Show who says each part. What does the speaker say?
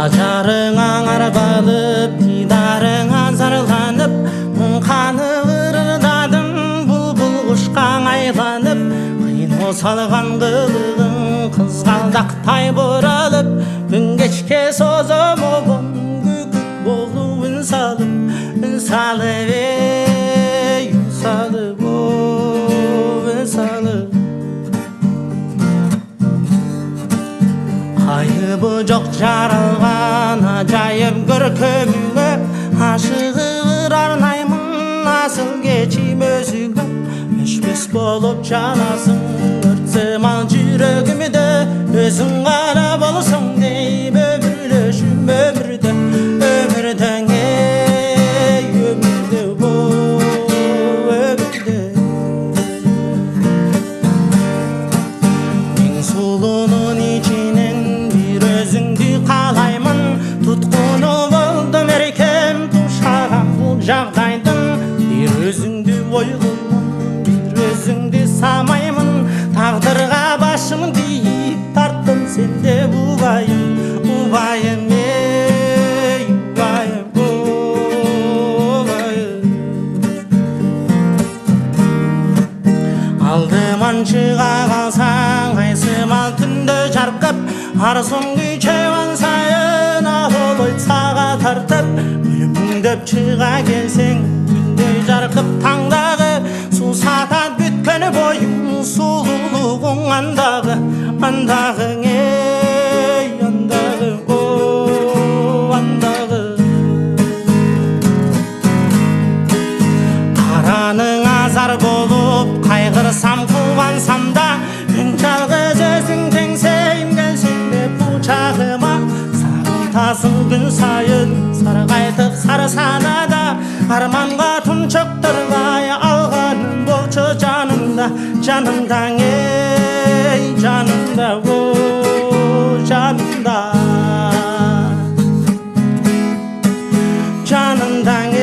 Speaker 1: ажарыңаң арбалып дидарыңан зарланып қаны ырырдадым бұлбұл құшқан айланып қино салған қылығың қызғалдақтай бұралып күн кешке созым обым күкік болу үн салып үн салып ей үн салып үн салып айыбы жоқ жаралған ажайып көркеміңе ашығыр арнаймын асыл кечим өзіңе өшпес болып жанасың ыртсыман жүрегімде өзің ғана болсың дейм өмірлешім өмірде өмірдің ей өмірде өмірде ең сұлуның içінен бір өзіңді қалаймын тұтқыны болдым еркем тұшаған бұл жағдайдың бір өзіңді ойлаймын бір өзіңді самаймын тағдырға басымды иіп тарттым сенде убайым ей убайым алдыман шыға қалсаң айсымал түнді жарқып арысың күйчеван сайын ауыл ойсаға тартып өлімдеп шыға келсең күндей жарқып таңдағы сусатат бүткені бойың сұлулығың андағың ей андағы андағы қараның азар болып қайғырсам қуансам да үн жалғыз өзің теңсейім келсең деп құшағыма сағынтасың күн сайын сарғайтып сары санада арманға тұншықтырмай алғаным болшы жанымда жанымдаң ей жанымда жанымда жанымдаң